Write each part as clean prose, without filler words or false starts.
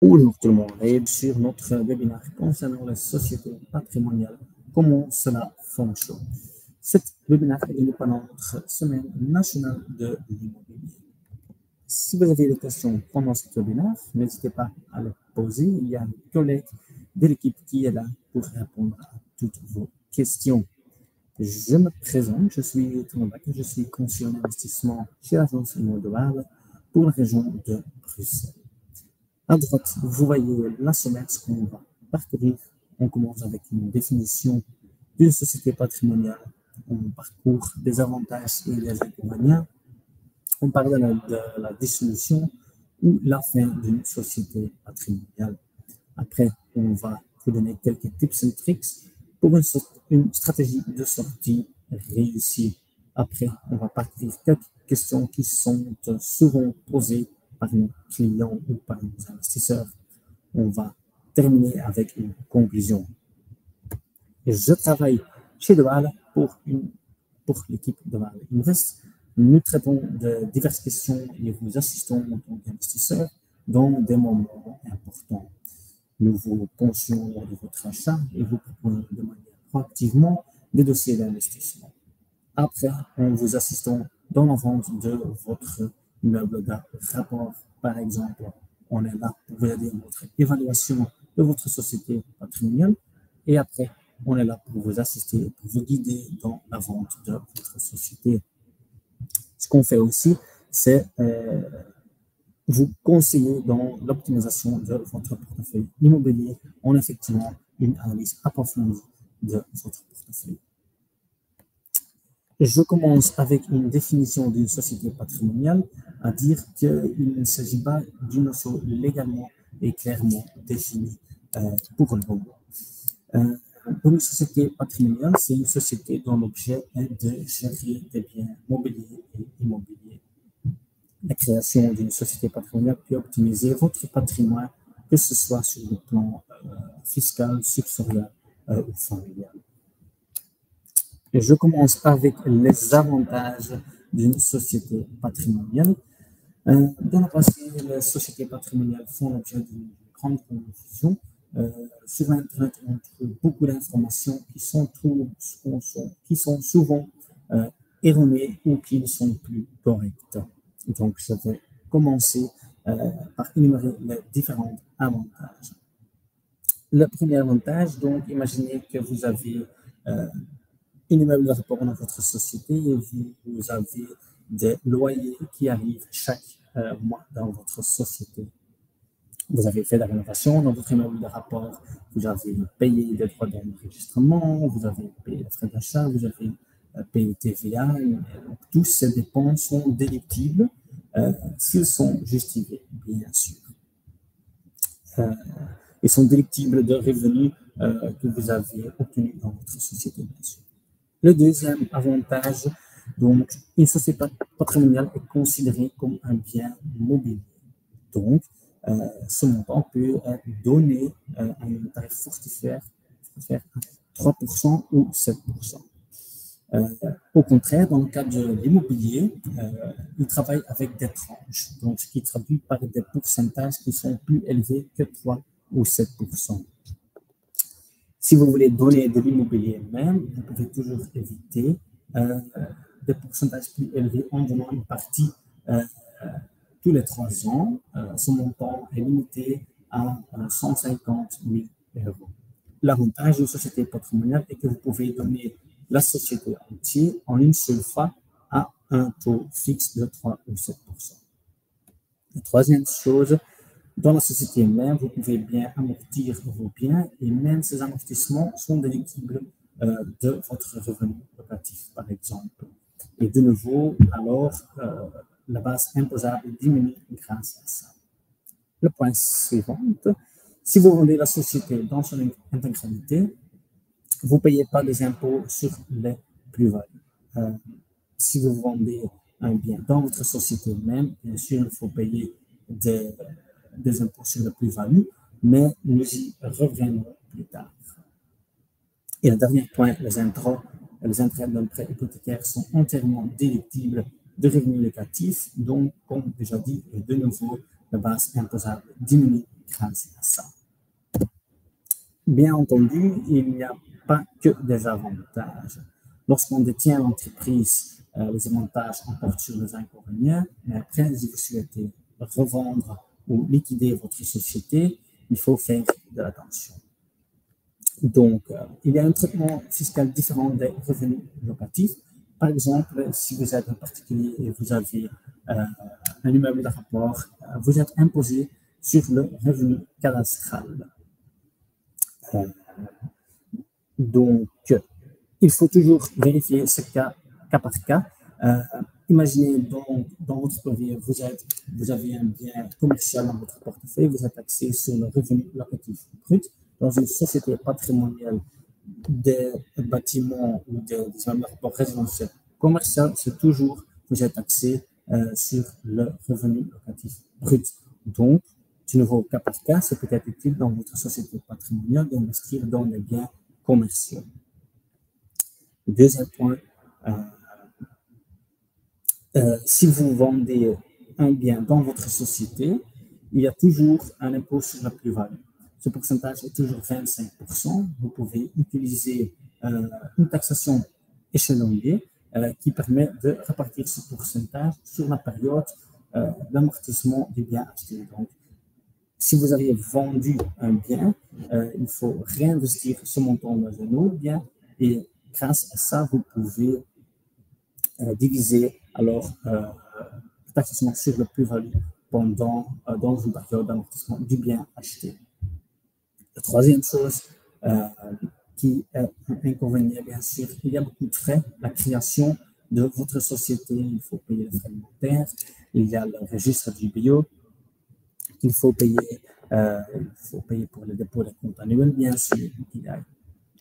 Bonjour tout le monde et sur notre webinaire concernant les sociétés patrimoniales, comment cela fonctionne. Cet webinaire est donné pendant notre semaine nationale de l'immobilier. Si vous avez des questions pendant ce webinaire, n'hésitez pas à les poser. Il y a un collègue de l'équipe qui est là pour répondre à toutes vos questions. Je me présente, je suis Thomas Bakker, je suis conseiller en investissement chez l'agence immobilière pour la région de Bruxelles. À droite, vous voyez la sommaire, ce qu'on va parcourir. On commence avec une définition d'une société patrimoniale. On parcourt des avantages et des inconvénients. On parle de la dissolution ou la fin d'une société patrimoniale. Après, on va vous donner quelques tips et tricks pour une stratégie de sortie réussie. Après, on va parcourir quelques questions qui sont souvent posées par nos clients ou par nos investisseurs. On va terminer avec une conclusion. Je travaille chez Deval pour l'équipe Deval Invest. Nous traitons de diverses questions et vous assistons en tant qu'investisseur dans des moments importants. Nous vous pensions de votre achat et vous proposons de manière proactivement des dossiers d'investissement. Après, nous vous assistons dans la vente de votre immeuble de rapport. Par exemple, on est là pour vous aider dans votre évaluation de votre société patrimoniale. Et après, on est là pour vous assister, pour vous guider dans la vente de votre société. Ce qu'on fait aussi, c'est vous conseiller dans l'optimisation de votre portefeuille immobilier en effectuant une analyse approfondie de votre portefeuille. Je commence avec une définition d'une société patrimoniale, à dire qu'il ne s'agit pas d'une notion légalement et clairement définie pour le moment. Une société patrimoniale, c'est une société dont l'objet est de gérer des biens mobiliers et immobiliers. La création d'une société patrimoniale peut optimiser votre patrimoine, que ce soit sur le plan fiscal, successoral ou familial. Et je commence avec les avantages d'une société patrimoniale. Dans le passé, les sociétés patrimoniales font l'objet d'une grande confusion. Sur Internet, on trouve beaucoup d'informations qui sont souvent erronées ou qui ne sont plus correctes. Donc, je vais commencer par énumérer les différents avantages. Le premier avantage, donc, imaginez que vous avez un immeuble de rapport dans votre société et vous avez des loyers qui arrivent chaque mois dans votre société. Vous avez fait la rénovation dans votre immeuble de rapport, vous avez payé des droits d'enregistrement, vous avez payé les frais d'achat, vous avez payé TVA. Donc, tous ces dépenses sont déductibles s'ils sont justifiés, bien sûr. Ils sont déductibles de revenus que vous avez obtenus dans votre société, bien sûr. Le deuxième avantage, donc, une société patrimoniale est considérée comme un bien mobilier. Donc, ce montant peut être donné à un tarif forfaitaire à 3% ou 7%. Au contraire, dans le cas de l'immobilier, il travaille avec des tranches, donc ce qui traduit par des pourcentages qui sont plus élevés que 3 ou 7%. Si vous voulez donner de l'immobilier même, vous pouvez toujours éviter des pourcentages plus élevés en donnant une partie tous les 3 ans. Ce montant est limité à 150 000 €. L'avantage d'une société patrimoniale est que vous pouvez donner la société entière en une seule fois à un taux fixe de 3 ou 7%. La troisième chose, dans la société même, vous pouvez bien amortir vos biens et même ces amortissements sont déductibles de votre revenu locatif, par exemple. Et de nouveau, alors, la base imposable diminue grâce à ça. Le point suivant, si vous vendez la société dans son intégralité, vous ne payez pas des impôts sur les plus-values. Si vous vendez un bien dans votre société même, bien sûr, il faut payer des impôts sur la plus-value, mais nous y reviendrons plus tard. Et le dernier point, les intérêts d'un prêt hypothécaire sont entièrement déductibles de revenus locatifs, donc, comme déjà dit, de nouveau, la base imposable diminue grâce à ça. Bien entendu, il n'y a pas que des avantages. Lorsqu'on détient l'entreprise, les avantages emportent sur les inconvénients, mais après, si vous souhaitez revendre ou liquider votre société, il faut faire de l'attention. Donc, il y a un traitement fiscal différent des revenus locatifs. Par exemple, si vous êtes un particulier et vous avez un immeuble de rapport, vous êtes imposé sur le revenu cadastral. Donc, il faut toujours vérifier ce cas par cas. Imaginez dans votre projet, vous avez un bien commercial dans votre portefeuille, vous êtes axé sur le revenu locatif brut. Dans une société patrimoniale des bâtiments ou des rapports résidentiels commerciaux, c'est toujours vous êtes axé sur le revenu locatif brut. Donc, du nouveau cas par cas, c'est peut-être utile dans votre société patrimoniale d'investir dans les biens commerciaux. Deuxième point, si vous vendez un bien dans votre société, il y a toujours un impôt sur la plus-value. Ce pourcentage est toujours 25%. Vous pouvez utiliser une taxation échelonnée qui permet de répartir ce pourcentage sur la période d'amortissement du bien acheté. Donc, si vous avez vendu un bien, il faut réinvestir ce montant dans un autre bien et grâce à ça, vous pouvez diviser alors la taxation sur le plus-value dans une période d'amortissement du bien acheté. La troisième chose qui est un inconvénient, bien sûr, il y a beaucoup de frais. La création de votre société, il faut payer les frais alimentaires, il y a le registre du bio, il faut payer pour le dépôt des comptes annuels, bien sûr. Il y a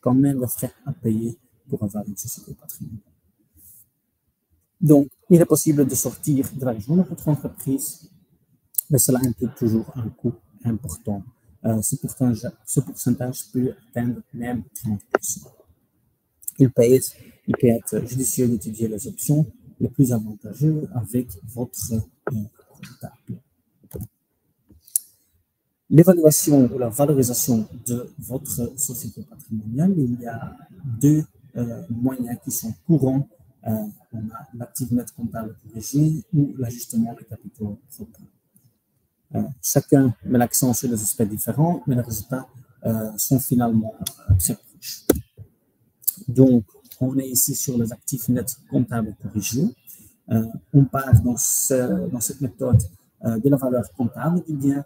quand même des frais à payer pour avoir une société patrimoniale. Donc, il est possible de sortir de l'argent de votre entreprise, mais cela implique toujours un coût important. Ce pourcentage peut atteindre même 30%. Il peut être judicieux d'étudier les options les plus avantageuses avec votre comptable. L'évaluation ou la valorisation de votre société patrimoniale, il y a deux moyens qui sont courants. On a l'actif net comptable corrigé ou l'ajustement des capitaux propres. Chacun met l'accent sur des aspects différents, mais les résultats sont finalement très proches. Donc, on est ici sur les actifs nets comptables corrigés. On part dans cette méthode de la valeur comptable du bien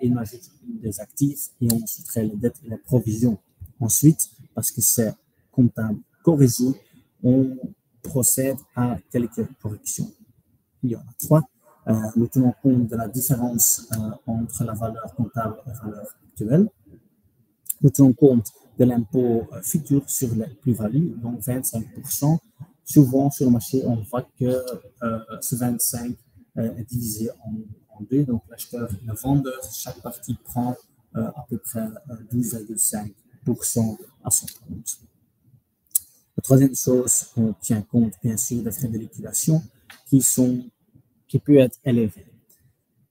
et on ajoute des actifs et on soustrait les dettes et les provisions. Ensuite, parce que c'est comptable corrigé, on procède à quelques corrections. Il y en a trois. Nous tenons compte de la différence entre la valeur comptable et la valeur actuelle. Nous tenons compte de l'impôt futur sur les plus-values, donc 25%. Souvent, sur le marché, on voit que ce 25 est divisé en deux. Donc, l'acheteur et le vendeur, chaque partie prend à peu près 12,5% à son compte. La troisième chose, on tient compte, bien sûr, des frais de liquidation qui peuvent être élevés.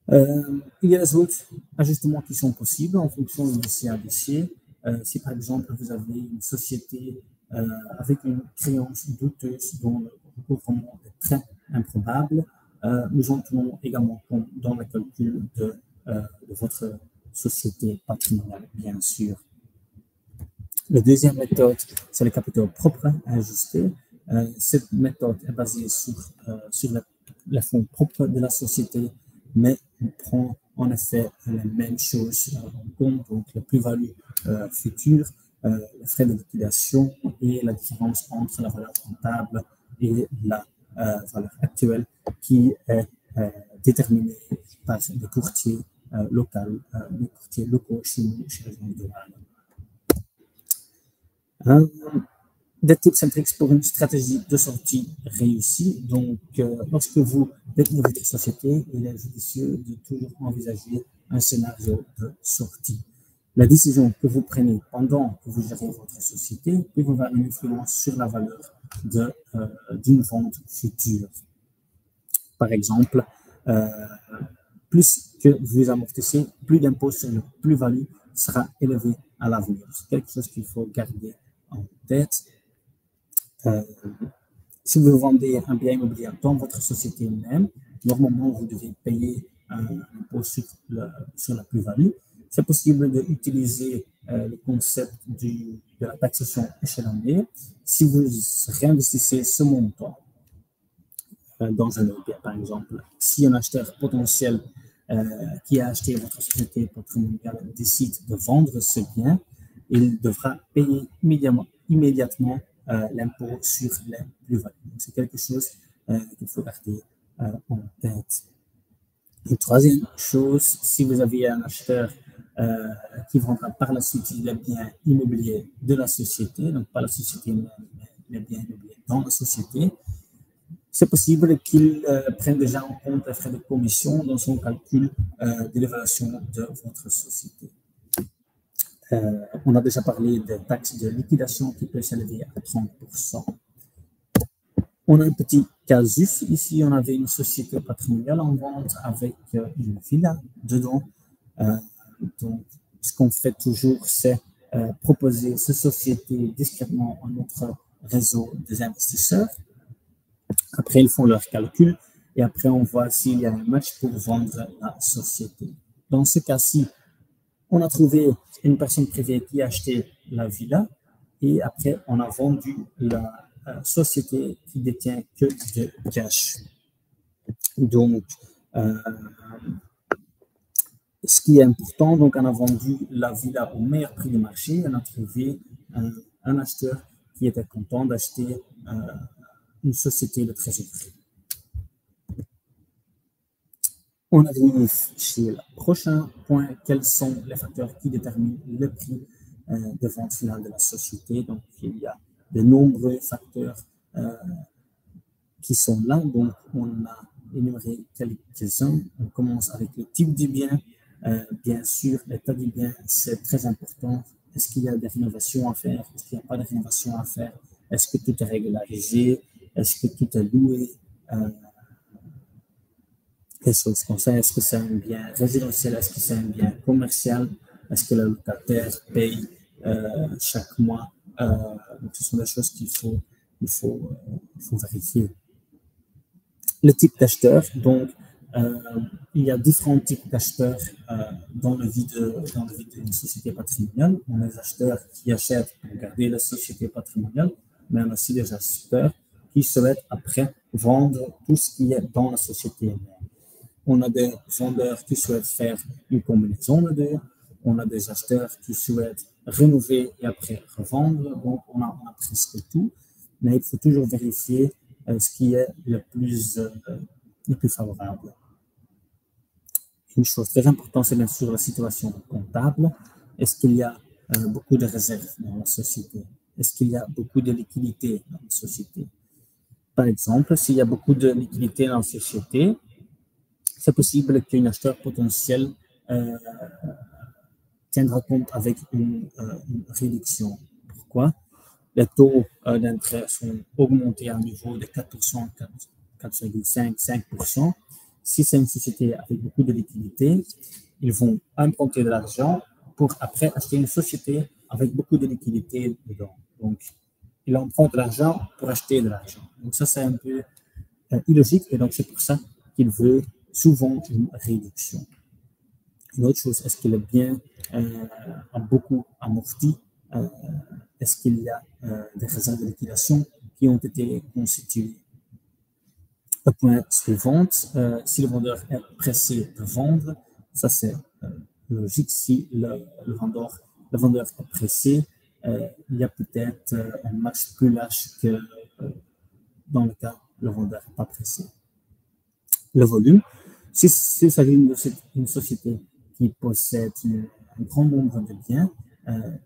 Il y a des autres ajustements qui sont possibles en fonction du dossier à dossier. Si par exemple vous avez une société avec une créance douteuse dont le recouvrement est très improbable, nous en tenons également compte dans le calcul de votre société patrimoniale, bien sûr. La deuxième méthode, c'est le capital propre ajusté. Cette méthode est basée sur les fonds propres de la société, mais on prend en effet les mêmes choses en compte, donc la plus-value future, les frais de liquidation et la différence entre la valeur comptable et la valeur actuelle qui est déterminée par des courtiers locaux chez nous, chez les banques de Des tips and tricks pour une stratégie de sortie réussie. Donc, lorsque vous détenez votre société, il est judicieux de toujours envisager un scénario de sortie. La décision que vous prenez pendant que vous gérez votre société peut avoir une influence sur la valeur d'une vente future. Par exemple, plus que vous amortissez, plus d'impôt sur la plus-value sera élevé à l'avenir. C'est quelque chose qu'il faut garder en tête. Si vous vendez un bien immobilier dans votre société même, normalement, vous devez payer un impôt sur la plus-value. C'est possible d'utiliser le concept de la taxation échelonnée. Si vous réinvestissez ce montant dans un bien, par exemple, si un acheteur potentiel qui a acheté votre société patrimoniale décide de vendre ce bien, il devra payer immédiatement l'impôt sur les plus-values. C'est quelque chose qu'il faut garder en tête. Une troisième chose, si vous avez un acheteur qui vendra par la suite les biens immobiliers de la société, donc pas la société même, mais les biens immobiliers dans la société, c'est possible qu'il prenne déjà en compte les frais de commission dans son calcul de l'évaluation de votre société. On a déjà parlé des taxes de liquidation qui peuvent s'élever à 30%. On a un petit casus. Ici, on avait une société patrimoniale en vente avec une villa dedans. Donc, ce qu'on fait toujours, c'est proposer cette société discrètement à notre réseau des investisseurs. Après, ils font leur calcul et après, on voit s'il y a un match pour vendre la société. Dans ce cas-ci, on a trouvé une personne privée qui a acheté la villa et après, on a vendu la société qui détient que de cash. Donc, ce qui est important, donc on a vendu la villa au meilleur prix du marché. On a trouvé un acheteur qui était content d'acheter une société de trésorerie. On arrive chez le prochain point. Quels sont les facteurs qui déterminent le prix de vente finale de la société? Donc, il y a de nombreux facteurs qui sont là. Donc, on a énuméré quelques-uns. On commence avec le type du bien. Bien sûr, l'état du bien, c'est très important. Est-ce qu'il y a des rénovations à faire? Est-ce qu'il n'y a pas de rénovations à faire? Est-ce que tout est régularisé? Est-ce que tout est loué? Des choses comme ça. Est-ce que c'est un bien résidentiel? Est-ce que c'est un bien commercial? Est-ce que le locataire paye chaque mois? Donc, ce sont des choses qu'il faut vérifier. Le type d'acheteur, donc, il y a différents types d'acheteurs dans le vie d'une société patrimoniale. On a des acheteurs qui achètent pour garder la société patrimoniale, mais on a aussi des acheteurs qui souhaitent après vendre tout ce qui est dans la société même. On a des vendeurs qui souhaitent faire une combinaison de deux. On a des acheteurs qui souhaitent rénover et après revendre. Donc, on a presque tout, mais il faut toujours vérifier ce qui est le plus favorable. Une chose très importante, c'est bien sûr la situation comptable. Est-ce qu'il y a beaucoup de réserves dans la société? Est-ce qu'il y a beaucoup de liquidités dans la société? Par exemple, s'il y a beaucoup de liquidités dans la société, c'est possible qu'un acheteur potentiel tiendra compte avec une réduction. Pourquoi? Les taux d'intérêt sont augmentés à un niveau de 4%, 4,5%, 5%. Si c'est une société avec beaucoup de liquidités, ils vont emprunter de l'argent pour après acheter une société avec beaucoup de liquidités dedans. Donc, ils empruntent de l'argent pour acheter de l'argent. Donc, ça, c'est un peu illogique et donc c'est pour ça qu'il veut souvent une réduction. Une autre chose, est-ce que le bien a beaucoup amorti? Est-ce qu'il y a des réserves de liquidation qui ont été constituées? Le point suivant, si le vendeur est pressé de vendre, ça c'est logique. Si le vendeur est pressé, il y a peut-être un marge plus large que dans le cas où le vendeur n'est pas pressé. Le volume, si il s'agit d'une société qui possède un grand nombre de biens,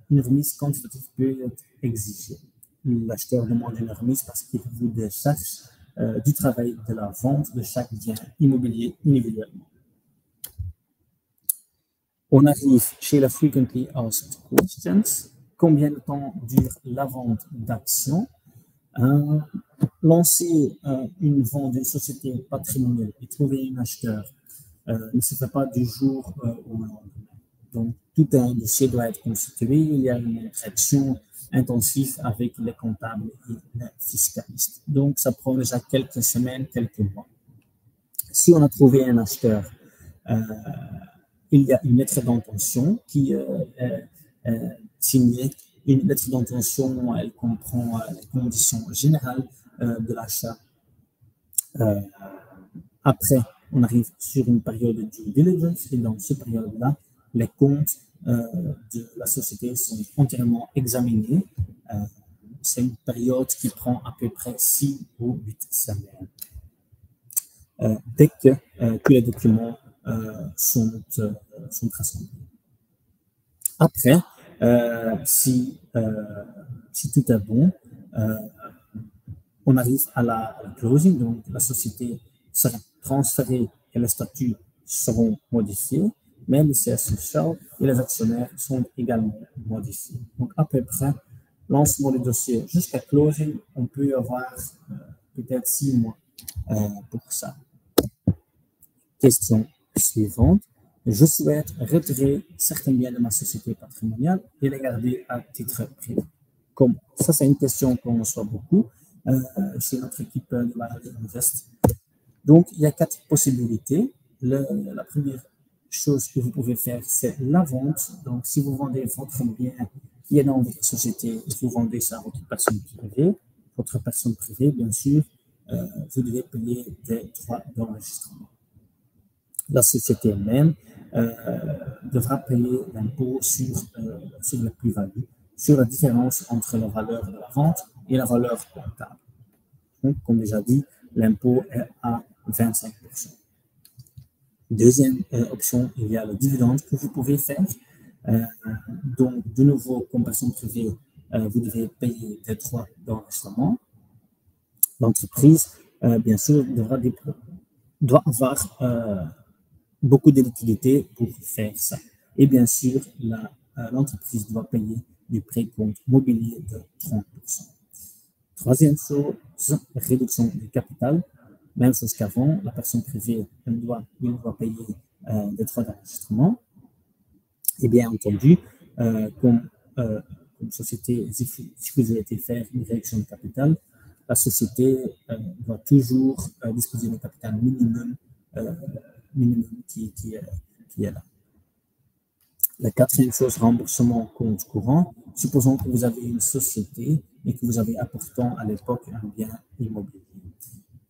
une remise quantitative peut être exigée. L'acheteur demande une remise parce qu'il vous décharge du travail de la vente de chaque bien immobilier individuellement. On arrive chez la Frequently Asked Questions. Combien de temps dure la vente d'actions? Lancer une vente d'une société patrimoniale et trouver un acheteur ne se fait pas du jour au lendemain. Donc, tout un dossier doit être constitué. Il y a une interaction intensive avec les comptables et les fiscalistes. Donc, ça prend déjà quelques semaines, quelques mois. Si on a trouvé un acheteur, il y a une lettre d'intention qui est signée. Une lettre d'intention, elle comprend les conditions générales de l'achat. Après, on arrive sur une période de due diligence et dans cette période-là, les comptes de la société sont entièrement examinés. C'est une période qui prend à peu près 6 ou 8 semaines. Dès que tous les documents sont rassemblés. Après, si tout est bon, on arrive à la closing, donc la société sera transférée et les statuts seront modifiés, mais le siège social et les actionnaires sont également modifiés. Donc, à peu près, lancement du dossier jusqu'à closing, on peut avoir peut-être 6 mois pour ça. Question suivante. Je souhaite retirer certains biens de ma société patrimoniale et les garder à titre privé. Comment? Ça, c'est une question qu'on reçoit beaucoup chez notre équipe de Valhalla Invest. Donc, il y a 4 possibilités. La première chose que vous pouvez faire, c'est la vente. Donc, si vous vendez votre bien qui est dans votre société, vous vendez ça à votre personne privée, bien sûr, vous devez payer des droits d'enregistrement. La société elle-même devra payer l'impôt sur la plus-value, sur la différence entre la valeur de la vente et la valeur comptable. Donc, comme déjà dit, l'impôt est à 25%. Deuxième option, il y a le dividende que vous pouvez faire. Donc, de nouveau, comme personne privée, vous devez payer des droits d'enregistrement. L'entreprise, bien sûr, doit avoir beaucoup de liquidités pour faire ça. Et bien sûr, l'entreprise doit payer du précompte mobilier de 30%. Troisième chose, réduction du capital. Même chose qu'avant, la personne privée il doit payer des droits d'enregistrement. Et bien entendu, comme société, si vous souhaitez faire une réduction de capital, la société doit toujours disposer d'un capital minimum qui est là. La quatrième chose, remboursement compte courant. Supposons que vous avez une société et que vous avez apportant à l'époque un bien immobilier.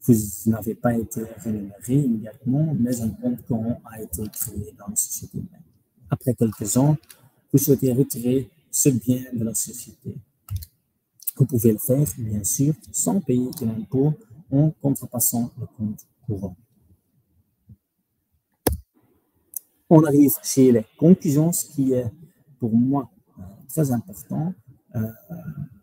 Vous n'avez pas été rémunéré immédiatement, mais un compte courant a été créé dans la société même. Après quelques ans, vous souhaitez retirer ce bien de la société. Vous pouvez le faire, bien sûr, sans payer de l'impôt en contrepassant le compte courant. On arrive chez les conclusions, ce qui est pour moi très important,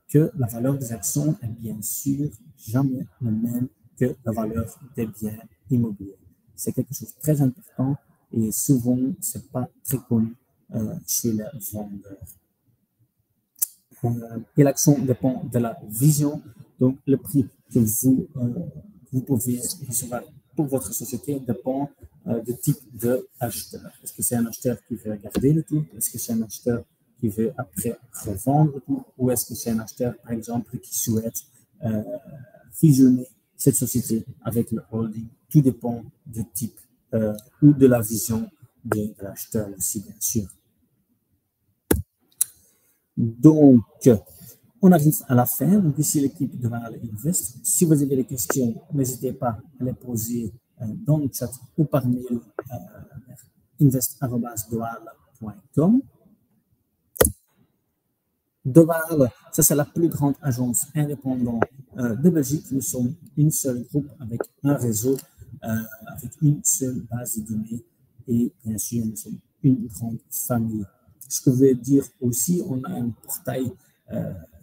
que la valeur des actions est bien sûr jamais la même que la valeur des biens immobiliers. C'est quelque chose de très important et souvent, ce n'est pas très connu chez les vendeurs. Et l'action dépend de la vision, donc le prix que vous pouvez recevoir pour votre société dépend du type d'acheteur. Est-ce que c'est un acheteur qui veut garder le tout? Est-ce que c'est un acheteur qui veut après revendre le tout? Ou est-ce que c'est un acheteur, par exemple, qui souhaite fusionner cette société avec le holding? Tout dépend du type ou de la vision de l'acheteur aussi, bien sûr. Donc, on arrive à la fin. Donc, ici, l'équipe de Valhalla Invest. Si vous avez des questions, n'hésitez pas à les poser dans le chat ou par mail invest@doal.com. Doal, ça c'est la plus grande agence indépendante de Belgique. Nous sommes une seule groupe avec un réseau, avec une seule base de données et bien sûr, nous sommes une grande famille. Ce que je veux dire aussi, on a un portail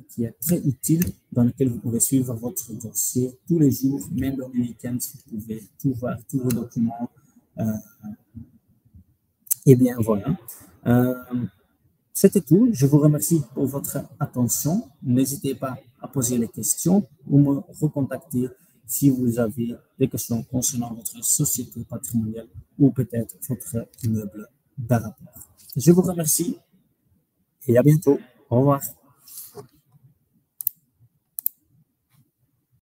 qui est très utile dans lequel vous pouvez suivre votre dossier tous les jours, même dans les week-ends, vous pouvez tout voir, tous vos documents. Et bien voilà. C'était tout. Je vous remercie pour votre attention. N'hésitez pas à poser les questions ou me recontacter si vous avez des questions concernant votre société patrimoniale ou peut-être votre immeuble d'un rapport. Je vous remercie et à bientôt. Au revoir.